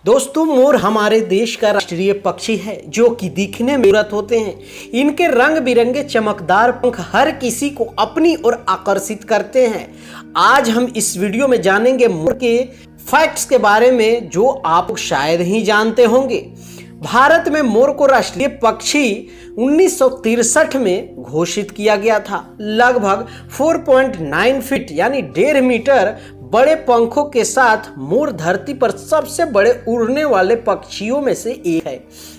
दोस्तों, मोर हमारे देश का राष्ट्रीय पक्षी है जो कि दिखने में खूबसूरत होते हैं। इनके रंग बिरंगे चमकदार पंख हर किसी को अपनी ओर आकर्षित करते हैं। आज हम इस वीडियो में जानेंगे मोर के फैक्ट्स के बारे में जो आप शायद ही जानते होंगे। भारत में मोर को राष्ट्रीय पक्षी 1963 में घोषित किया गया था। लगभग 4.9 फीट यानी 1.5 मीटर बड़े पंखों के साथ मोर धरती पर सबसे बड़े उड़ने वाले पक्षियों में से एक है।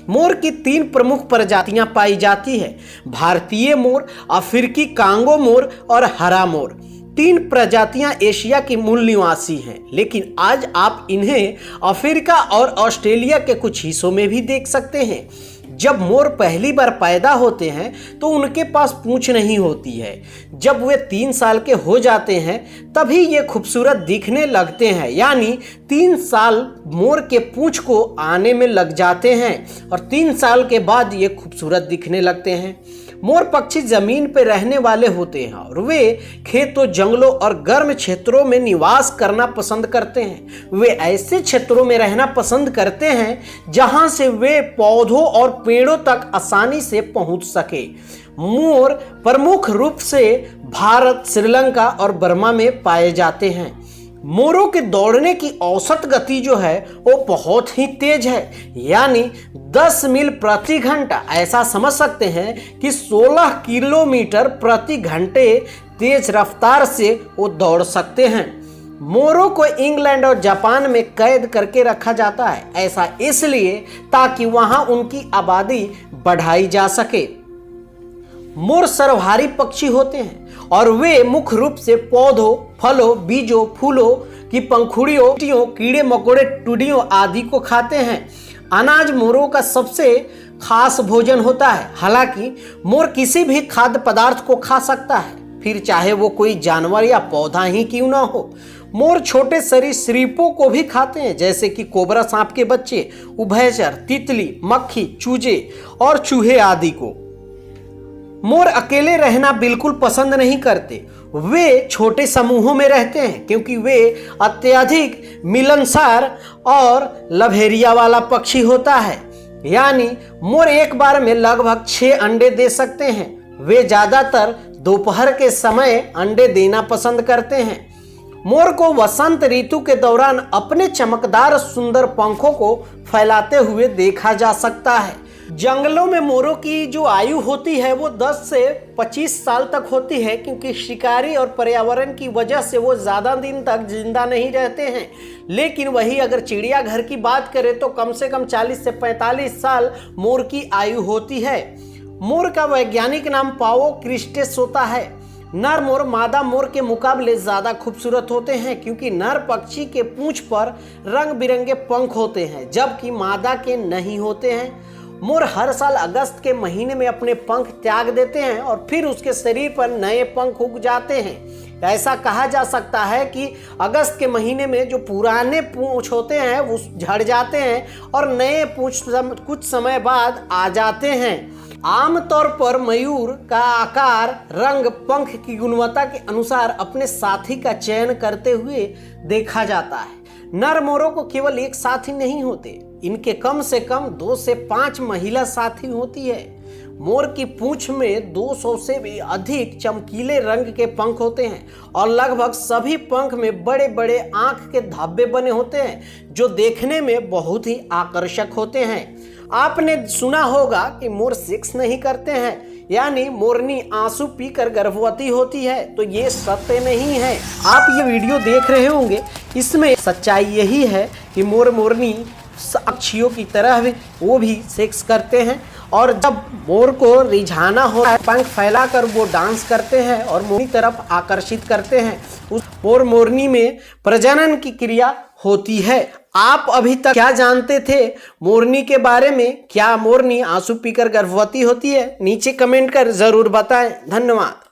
मोर की 3 प्रमुख प्रजातियां पाई जाती है: भारतीय मोर, अफ्रीकी कांगो मोर और हरा मोर। 3 प्रजातियां एशिया की मूल निवासी हैं, लेकिन आज आप इन्हें अफ्रीका और ऑस्ट्रेलिया के कुछ हिस्सों में भी देख सकते हैं। जब मोर पहली बार पैदा होते हैं तो उनके पास पूंछ नहीं होती है। जब वे 3 साल के हो जाते हैं तभी ये खूबसूरत दिखने लगते हैं, यानी 3 साल मोर के पूंछ को आने में लग जाते हैं और 3 साल के बाद ये खूबसूरत दिखने लगते हैं। मोर पक्षी जमीन पर रहने वाले होते हैं और वे खेतों, जंगलों और गर्म क्षेत्रों में निवास करना पसंद करते हैं। वे ऐसे क्षेत्रों में रहना पसंद करते हैं जहां से वे पौधों और पेड़ों तक आसानी से पहुंच सके। मोर प्रमुख रूप से भारत, श्रीलंका और बर्मा में पाए जाते हैं। मोरों के दौड़ने की औसत गति जो है वो बहुत ही तेज है, यानी 10 मील प्रति घंटा। ऐसा समझ सकते हैं कि 16 किलोमीटर प्रति घंटे तेज रफ्तार से वो दौड़ सकते हैं। मोरों को इंग्लैंड और जापान में कैद करके रखा जाता है। ऐसा इसलिए ताकि वहां उनकी आबादी बढ़ाई जा सके। मोर सर्वहारी पक्षी होते हैं और वे मुख्य रूप से पौधों, फलों, बीजों, फूलों की पंखुड़ियों, कीड़े मकोड़े, टुडियों आदि को खाते हैं। अनाज मोरों का सबसे खास भोजन होता है। हालांकि मोर किसी भी खाद्य पदार्थ को खा सकता है, फिर चाहे वो कोई जानवर या पौधा ही क्यों ना हो। मोर छोटे सरीसृपों को भी खाते हैं, जैसे कि कोबरा सांप के बच्चे, उभयचर, तितली, मक्खी, चूजे और चूहे आदि को। मोर अकेले रहना बिल्कुल पसंद नहीं करते। वे छोटे समूहों में रहते हैं क्योंकि वे अत्यधिक मिलनसार और लभेरिया वाला पक्षी होता है, यानी मोर एक बार में लगभग 6 अंडे दे सकते हैं। वे ज्यादातर दोपहर के समय अंडे देना पसंद करते हैं। मोर को वसंत ऋतु के दौरान अपने चमकदार सुंदर पंखों को फैलाते हुए देखा जा सकता है। जंगलों में मोरों की जो आयु होती है वो 10 से 25 साल तक होती है, क्योंकि शिकारी और पर्यावरण की वजह से वो ज़्यादा दिन तक जिंदा नहीं रहते हैं। लेकिन वही अगर चिड़ियाघर की बात करें तो कम से कम 40 से 45 साल मोर की आयु होती है। मोर का वैज्ञानिक नाम पाओ क्रिस्टेस होता है। नर मोर मादा मोर के मुकाबले ज़्यादा खूबसूरत होते हैं क्योंकि नर पक्षी के पूंछ पर रंग बिरंगे पंख होते हैं, जबकि मादा के नहीं होते हैं। मोर हर साल अगस्त के महीने में अपने पंख त्याग देते हैं और फिर उसके शरीर पर नए पंख उग जाते हैं। ऐसा कहा जा सकता है कि अगस्त के महीने में जो पुराने पूंछ होते हैं वो झड़ जाते हैं और नए पूंछ कुछ समय बाद आ जाते हैं। आमतौर पर मयूर का आकार, रंग, पंख की गुणवत्ता के अनुसार अपने साथी का चयन करते हुए देखा जाता है। नर मोरों को केवल एक साथी नहीं होते, इनके कम से कम 2 से 5 महिला साथी होती है। मोर की पूंछ में 200 से भी अधिक चमकीले रंग के पंख होते हैं और लगभग सभी पंख में बड़े बड़े आंख के धब्बे बने होते हैं जो देखने में बहुत ही आकर्षक होते हैं। आपने सुना होगा कि मोर सेक्स नहीं करते हैं, यानी मोरनी आंसू पीकर गर्भवती होती है, तो ये सत्य नहीं है। आप ये वीडियो देख रहे होंगे, इसमें सच्चाई यही है कि मोर मोरनी पक्षियों की तरह वो भी सेक्स करते हैं और जब मोर को रिझाना होता है पंख फैलाकर वो डांस करते हैं और मोरनी तरफ आकर्षित करते हैं। उस मोर मोरनी में प्रजनन की क्रिया होती है। आप अभी तक क्या जानते थे मोरनी के बारे में? क्या मोरनी आंसू पीकर गर्भवती होती है? नीचे कमेंट कर जरूर बताएं। धन्यवाद।